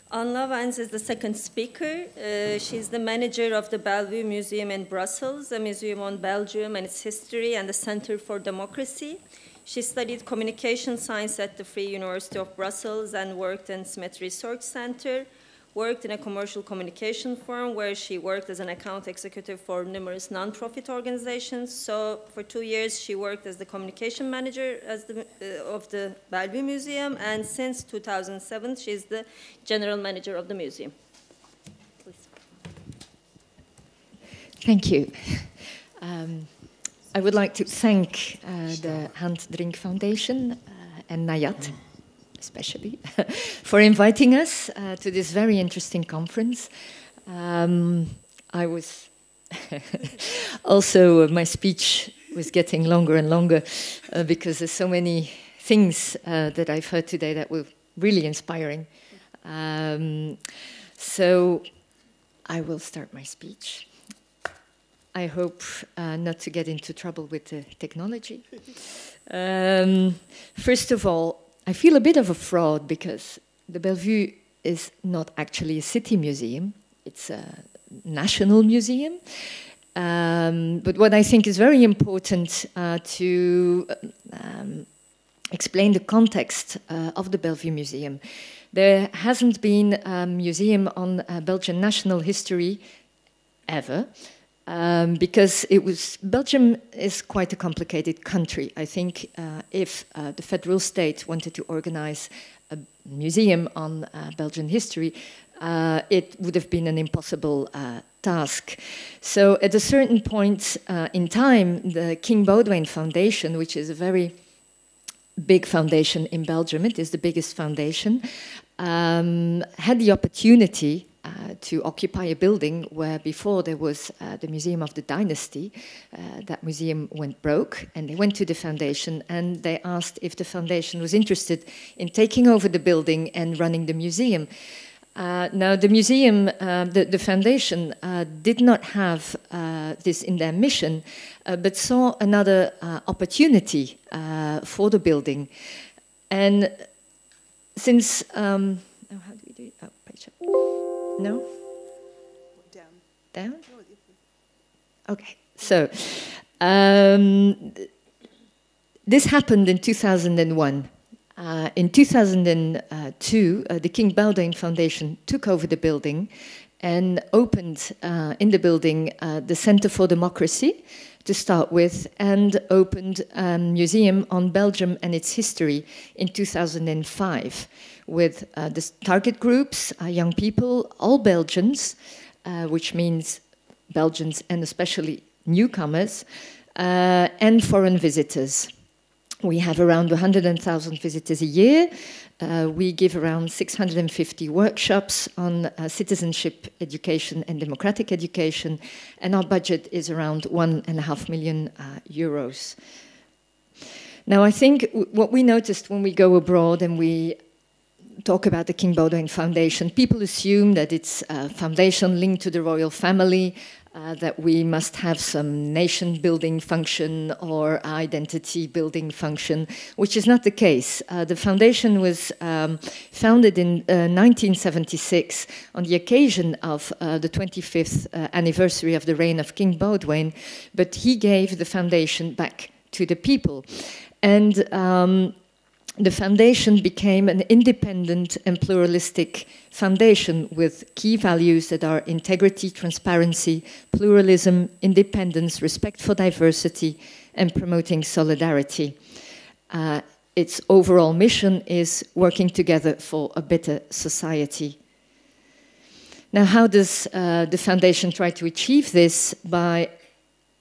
Anne Lavens is the second speaker. She's the manager of the BELvue Museum in Brussels, a museum on Belgium and its history, and the Center for Democracy. She studied communication science at the Free University of Brussels and worked in Smith Research Center, worked in a commercial communication firm where she worked as an account executive for numerous non-profit organizations. So for 2 years, she worked as the communication manager of the BELvue Museum, and since 2007, she's the general manager of the museum. Please. Thank you. I would like to thank the Hand Drink Foundation and Nayat, especially, for inviting us to this very interesting conference. I was also, my speech was getting longer and longer because there's so many things that I've heard today that were really inspiring. So I will start my speech. I hope not to get into trouble with the technology. First of all, I feel a bit of a fraud because the Bellevue is not actually a city museum. It's a national museum. But what I think is very important to explain the context of the Bellevue Museum. There hasn't been a museum on Belgian national history ever. Because Belgium is quite a complicated country. I think if the federal state wanted to organize a museum on Belgian history, it would have been an impossible task. So at a certain point in time, the King Baudouin Foundation, which is a very big foundation in Belgium, it is the biggest foundation, had the opportunity to occupy a building where before there was the Museum of the Dynasty. That museum went broke, and they went to the foundation and they asked if the foundation was interested in taking over the building and running the museum. Now the museum, the foundation did not have this in their mission, but saw another opportunity for the building. And since, how do we do it? Oh, page up. No? Down. Down? Okay, so this happened in 2001. In 2002, the King Baudouin Foundation took over the building and opened in the building the Center for Democracy to start with, and opened a museum on Belgium and its history in 2005 with the target groups, young people, all Belgians, which means Belgians and especially newcomers, and foreign visitors. We have around 100,000 visitors a year. We give around 650 workshops on citizenship education and democratic education, and our budget is around 1.5 million euros. Now, I think what we noticed when we go abroad and we talk about the King Baudouin Foundation, people assume that it's a foundation linked to the royal family, that we must have some nation-building function or identity-building function, which is not the case. The foundation was founded in 1976 on the occasion of the 25th anniversary of the reign of King Baudouin, but he gave the foundation back to the people. And the foundation became an independent and pluralistic foundation with key values that are integrity, transparency, pluralism, independence, respect for diversity, and promoting solidarity. Its overall mission is working together for a better society. Now, how does the foundation try to achieve this? By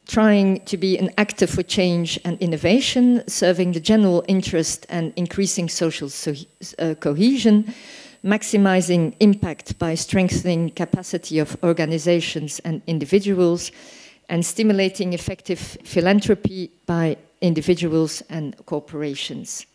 trying to be an actor for change and innovation, serving the general interest and increasing social cohesion, maximizing impact by strengthening capacity of organizations and individuals, and stimulating effective philanthropy by individuals and corporations.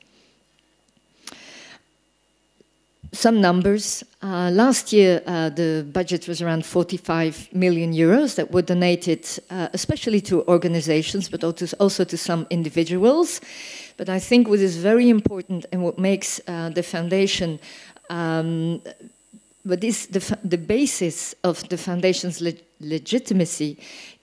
Some numbers. Last year, the budget was around 45 million euros that were donated, especially to organizations, but also to some individuals. But I think what is very important and what makes the foundation but the basis of the foundation's legitimacy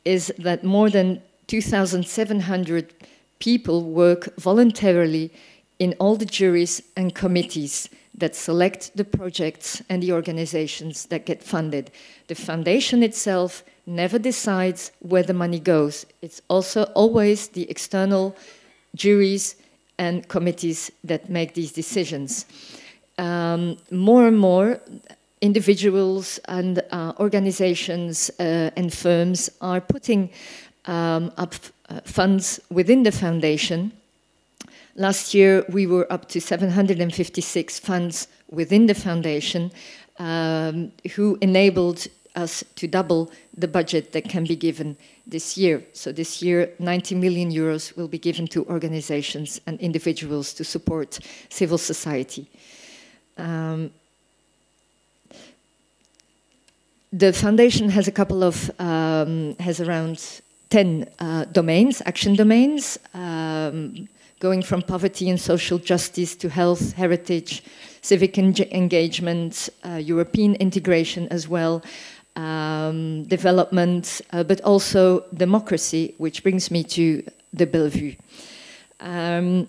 is that more than 2,700 people work voluntarily in all the juries and committees that select the projects and the organizations that get funded. The foundation itself never decides where the money goes. It's also always the external juries and committees that make these decisions. More and more individuals and organizations and firms are putting up funds within the foundation. Last year, we were up to 756 funds within the foundation who enabled us to double the budget that can be given this year. So this year, 90 million euros will be given to organizations and individuals to support civil society. The foundation has a couple of, has around 10 domains, action domains, going from poverty and social justice to health, heritage, civic engagement, European integration as well, development, but also democracy, which brings me to the BELvue. In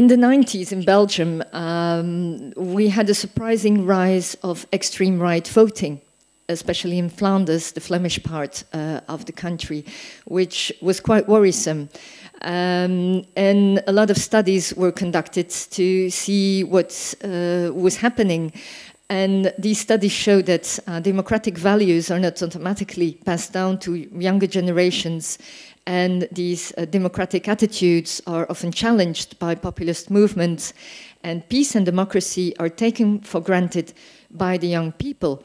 the 90s in Belgium, we had a surprising rise of extreme right voting, especially in Flanders, the Flemish part of the country, which was quite worrisome. And a lot of studies were conducted to see what was happening. And these studies show that democratic values are not automatically passed down to younger generations, and these democratic attitudes are often challenged by populist movements, and peace and democracy are taken for granted by the young people.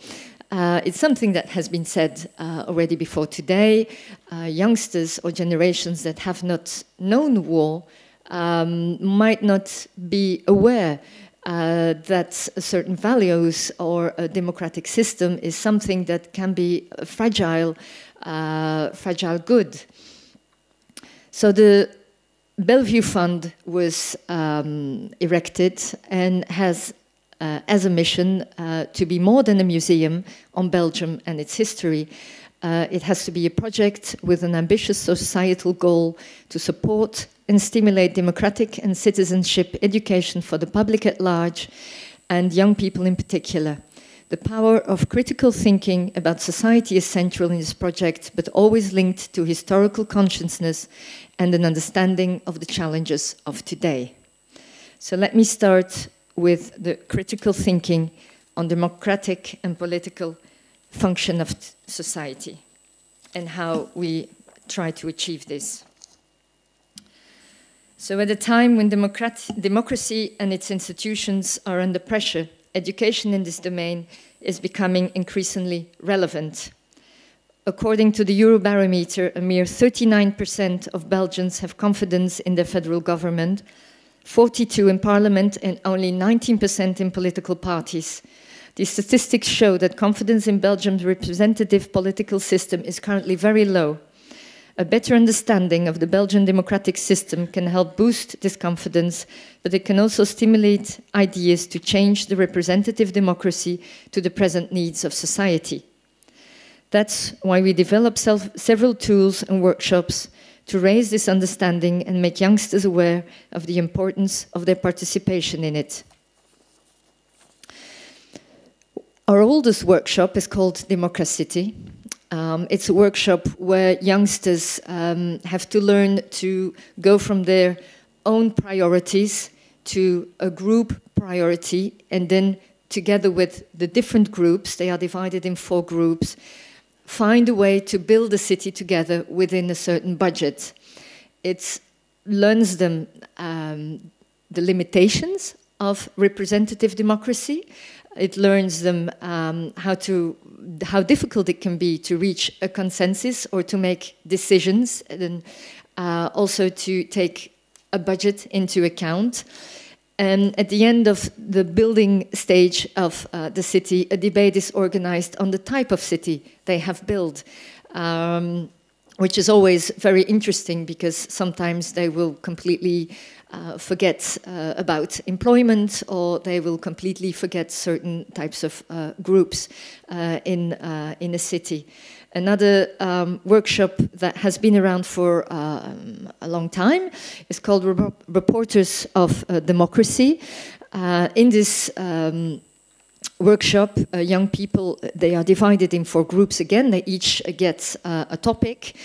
It's something that has been said already before today. Youngsters or generations that have not known war might not be aware that certain values or a democratic system is something that can be a fragile good. So the BELvue Fund was erected and has as a mission to be more than a museum on Belgium and its history. It has to be a project with an ambitious societal goal to support and stimulate democratic and citizenship education for the public at large and young people in particular. The power of critical thinking about society is central in this project, but always linked to historical consciousness and an understanding of the challenges of today. So let me start with the critical thinking on democratic and political function of society and how we try to achieve this. So at a time when democracy and its institutions are under pressure, education in this domain is becoming increasingly relevant. According to the Eurobarometer, a mere 39% of Belgians have confidence in their federal government, 42% in parliament, and only 19% in political parties. These statistics show that confidence in Belgium's representative political system is currently very low. A better understanding of the Belgian democratic system can help boost this confidence, but it can also stimulate ideas to change the representative democracy to the present needs of society. That's why we develop several tools and workshops to raise this understanding and make youngsters aware of the importance of their participation in it. Our oldest workshop is called Democracity. It's a workshop where youngsters have to learn to go from their own priorities to a group priority, and then together with the different groups, they are divided in 4 groups, find a way to build a city together within a certain budget. It learns them the limitations of representative democracy. It learns them how difficult it can be to reach a consensus or to make decisions, and also to take a budget into account. And at the end of the building stage of the city, a debate is organized on the type of city they have built. which is always very interesting because sometimes they will completely forget about employment, or they will completely forget certain types of groups in a city. Another workshop that has been around for a long time is called Reporters of Democracy. In this workshop, young people, they are divided in 4 groups again. They each get a topic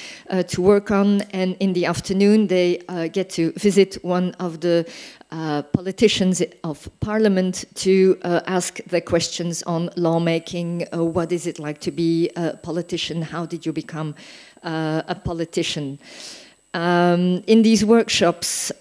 to work on, and in the afternoon they get to visit one of the politicians of parliament to ask their questions on lawmaking. What is it like to be a politician? How did you become a politician? In these workshops,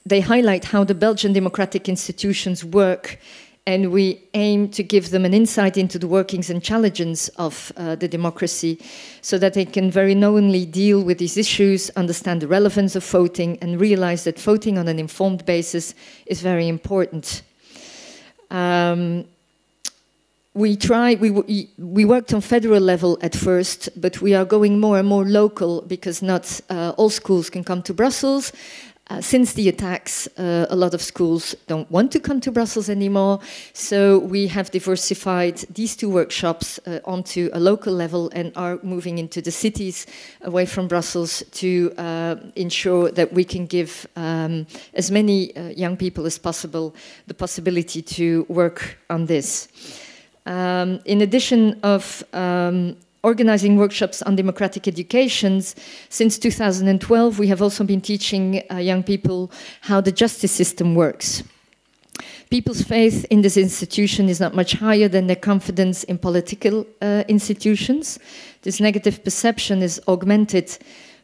they highlight how the Belgian democratic institutions work, and we aim to give them an insight into the workings and challenges of the democracy, so that they can very knowingly deal with these issues, understand the relevance of voting, and realize that voting on an informed basis is very important. We worked on federal level at first, but we are going more and more local, because not all schools can come to Brussels. Since the attacks, a lot of schools don't want to come to Brussels anymore, so we have diversified these 2 workshops onto a local level and are moving into the cities away from Brussels to ensure that we can give as many young people as possible the possibility to work on this. In addition of organizing workshops on democratic educations, since 2012 we have also been teaching young people how the justice system works. People's faith in this institution is not much higher than their confidence in political institutions. This negative perception is augmented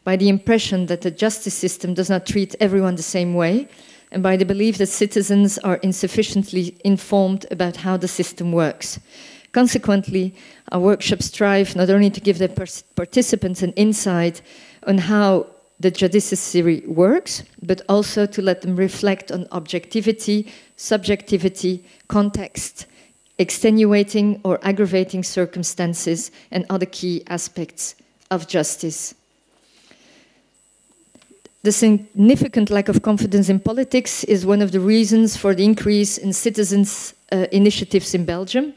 by the impression that the justice system does not treat everyone the same way, and by the belief that citizens are insufficiently informed about how the system works. Consequently, our workshops strive not only to give the participants an insight on how the judiciary works, but also to let them reflect on objectivity, subjectivity, context, extenuating or aggravating circumstances, and other key aspects of justice. The significant lack of confidence in politics is one of the reasons for the increase in citizens' initiatives in Belgium,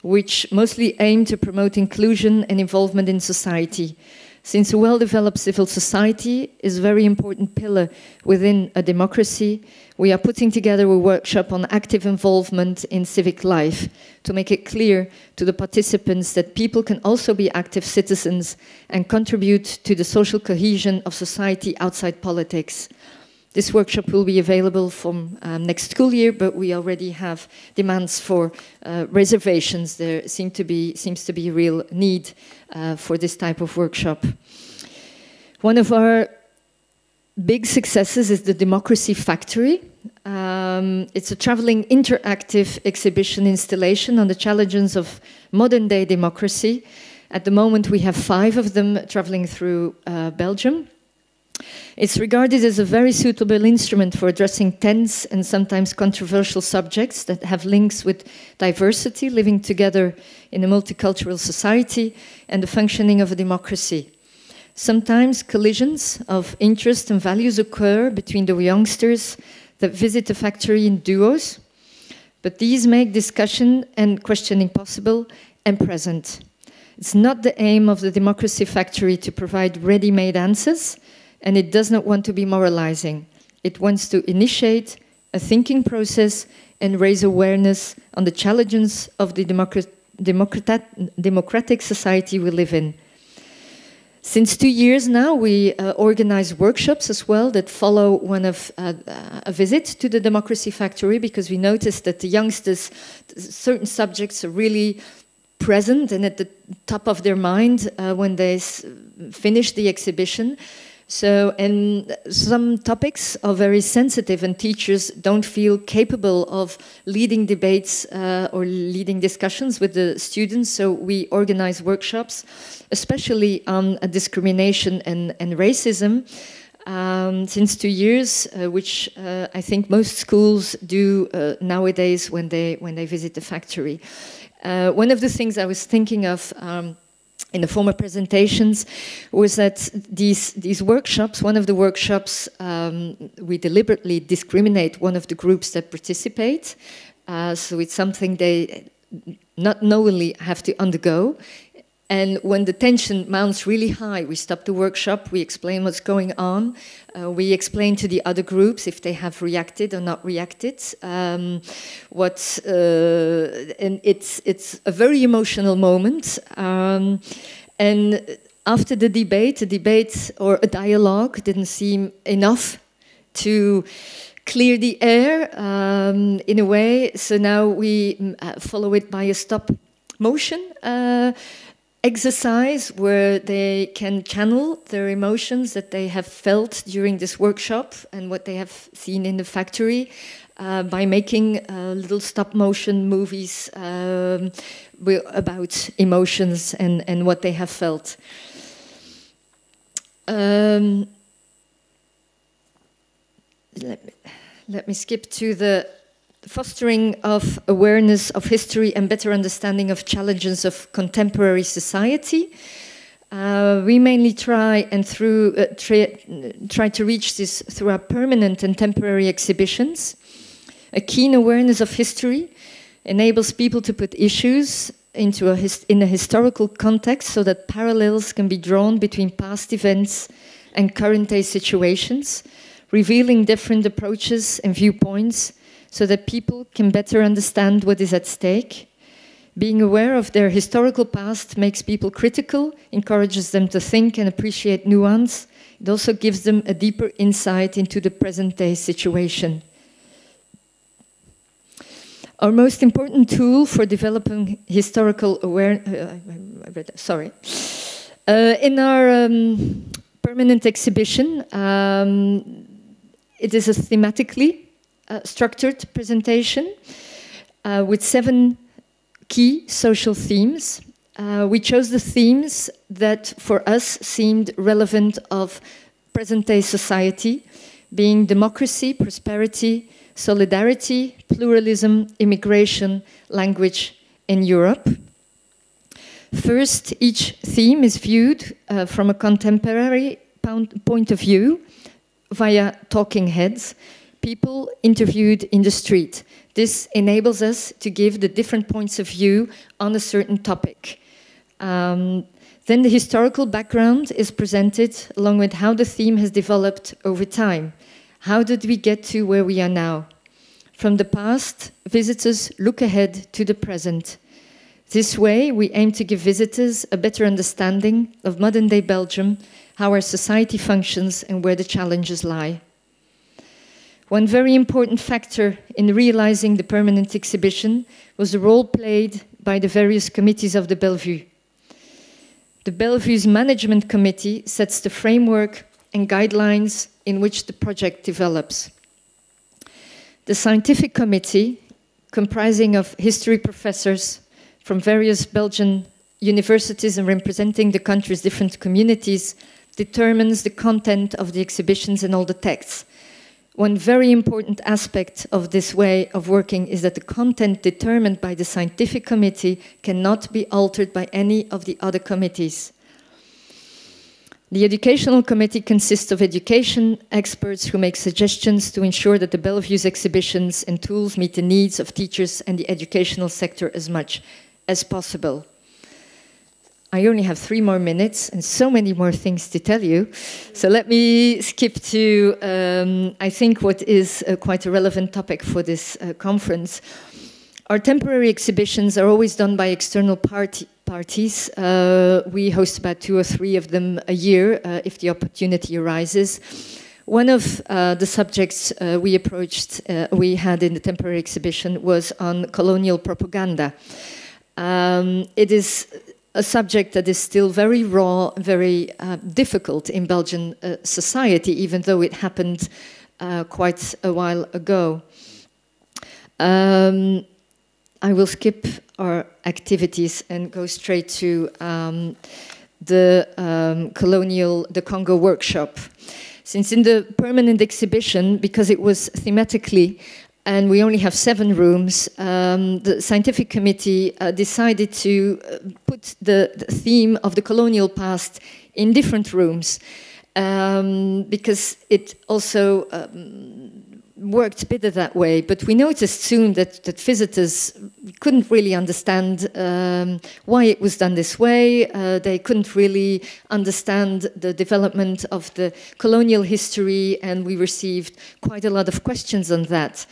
which mostly aim to promote inclusion and involvement in society. Since a well-developed civil society is a very important pillar within a democracy, we are putting together a workshop on active involvement in civic life to make it clear to the participants that people can also be active citizens and contribute to the social cohesion of society outside politics. This workshop will be available from next school year, but we already have demands for reservations. There seems to be a real need for this type of workshop. One of our big successes is the Democracy Factory. It's a traveling interactive exhibition installation on the challenges of modern-day democracy. At the moment, we have 5 of them traveling through Belgium. It's regarded as a very suitable instrument for addressing tense and sometimes controversial subjects that have links with diversity, living together in a multicultural society, and the functioning of a democracy. Sometimes collisions of interest and values occur between the youngsters that visit the factory in duos, but these make discussion and questioning possible and present. It's not the aim of the Democracy Factory to provide ready-made answers, and it does not want to be moralizing. It wants to initiate a thinking process and raise awareness on the challenges of the democratic society we live in. Since 2 years now, we organize workshops as well that follow one of a visit to the Democracy Factory, because we noticed that the youngsters, certain subjects are really present and at the top of their mind when they finish the exhibition. So, and some topics are very sensitive, and teachers don't feel capable of leading debates or leading discussions with the students. So we organize workshops, especially on discrimination and racism, since 2 years, which I think most schools do nowadays when they visit the factory. One of the things I was thinking of in the former presentations, was that these workshops, one of the workshops, we deliberately discriminate one of the groups that participate. So it's something they not knowingly have to undergo. And when the tension mounts really high, we stop the workshop, we explain what's going on, we explain to the other groups if they have reacted or not reacted. And it's a very emotional moment. And after the debate or a dialogue didn't seem enough to clear the air in a way. So now we follow it by a stop motion exercise where they can channel their emotions that they have felt during this workshop and what they have seen in the factory by making little stop motion movies about emotions and what they have felt. Let me skip to the fostering of awareness of history and better understanding of challenges of contemporary society. We mainly try to reach this through our permanent and temporary exhibitions. A keen awareness of history enables people to put issues into in a historical context so that parallels can be drawn between past events and current day situations, revealing different approaches and viewpoints so that people can better understand what is at stake. Being aware of their historical past makes people critical, encourages them to think and appreciate nuance. It also gives them a deeper insight into the present-day situation. Our most important tool for developing historical awareness... in our permanent exhibition, it is a thematically structured presentation with 7 key social themes. We chose the themes that for us seemed relevant of present-day society, being democracy, prosperity, solidarity, pluralism, immigration, language, and Europe. First, each theme is viewed from a contemporary point of view via talking heads, people interviewed in the street. This enables us to give the different points of view on a certain topic. Then the historical background is presented along with how the theme has developed over time. How did we get to where we are now? From the past, visitors look ahead to the present. This way, we aim to give visitors a better understanding of modern-day Belgium, how our society functions and where the challenges lie. One very important factor in realizing the permanent exhibition was the role played by the various committees of the BELvue. The BELvue's management committee sets the framework and guidelines in which the project develops. The scientific committee, comprising of history professors from various Belgian universities and representing the country's different communities, determines the content of the exhibitions and all the texts. One very important aspect of this way of working is that the content determined by the scientific committee cannot be altered by any of the other committees. The educational committee consists of education experts who make suggestions to ensure that the BELvue's exhibitions and tools meet the needs of teachers and the educational sector as much as possible. I only have 3 more minutes and so many more things to tell you. So let me skip to, I think, what is quite a relevant topic for this conference. Our temporary exhibitions are always done by external parties. We host about 2 or 3 of them a year if the opportunity arises. One of the subjects we had in the temporary exhibition was on colonial propaganda. It is a subject that is still very raw, very difficult in Belgian society, even though it happened quite a while ago. I will skip our activities and go straight to the Congo workshop. Since in the permanent exhibition, because it was thematically and we only have 7 rooms. The scientific committee decided to put the theme of the colonial past in different rooms, because it also worked better that way. But we noticed soon that visitors couldn't really understand why it was done this way. They couldn't really understand the development of the colonial history, and we received quite a lot of questions on that.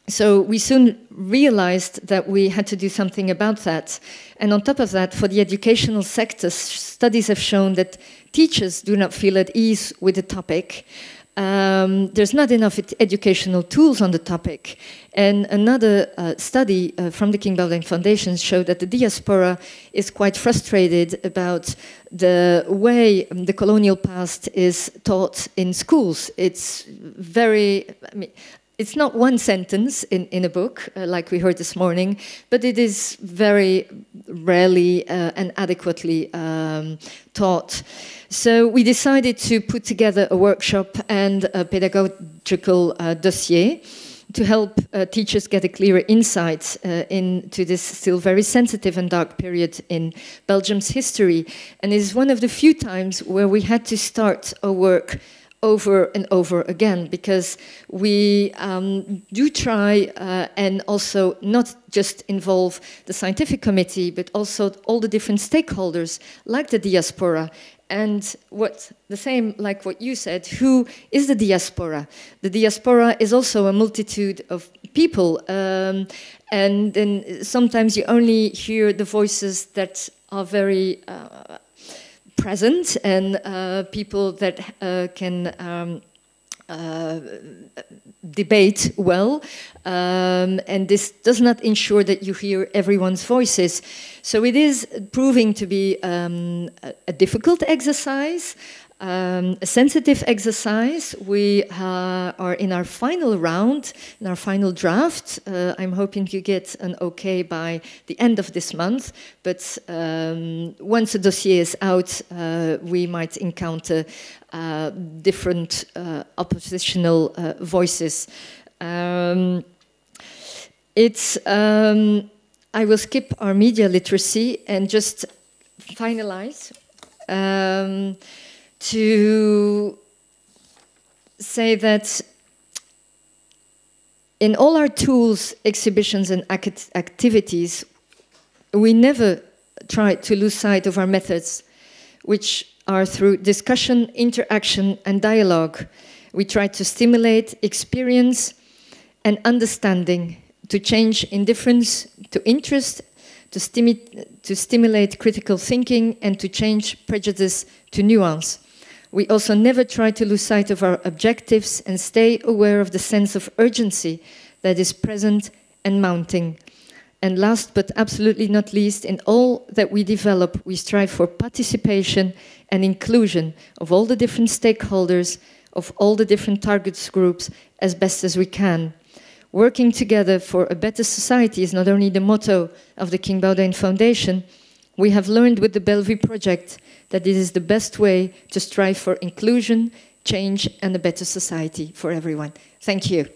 So we soon realized that we had to do something about that. And on top of that, for the educational sector, studies have shown that teachers do not feel at ease with the topic. There's not enough educational tools on the topic. And another study from the King Baudouin Foundation showed that the diaspora is quite frustrated about the way the colonial past is taught in schools. It's very, it's not one sentence in a book, like we heard this morning, but it is very rarely and adequately taught. So we decided to put together a workshop and a pedagogical dossier to help teachers get a clearer insight into this still very sensitive and dark period in Belgium's history. And it is one of the few times where we had to start our work over and over again, because we do try and also not just involve the scientific committee, but also all the different stakeholders, like the diaspora. And the same like what you said, who is the diaspora? The diaspora is also a multitude of people, and then sometimes you only hear the voices that are very present, and people that can debate well, and this does not ensure that you hear everyone's voices. So it is proving to be a difficult exercise, a sensitive exercise. We are in our final round, in our final draft. I'm hoping you get an okay by the end of this month, but once the dossier is out, we might encounter different oppositional voices. I will skip our media literacy and just finalize to say that in all our tools, exhibitions and activities, we never try to lose sight of our methods, which are through discussion, interaction and dialogue. We try to stimulate experience and understanding, to change indifference to interest, to stimulate critical thinking, and to change prejudice to nuance. We also never try to lose sight of our objectives and stay aware of the sense of urgency that is present and mounting. And last but absolutely not least, in all that we develop, we strive for participation and inclusion of all the different stakeholders, of all the different target groups as best as we can. Working together for a better society is not only the motto of the King Baudouin Foundation. We have learned with the BELvue project that it is the best way to strive for inclusion, change and a better society for everyone. Thank you.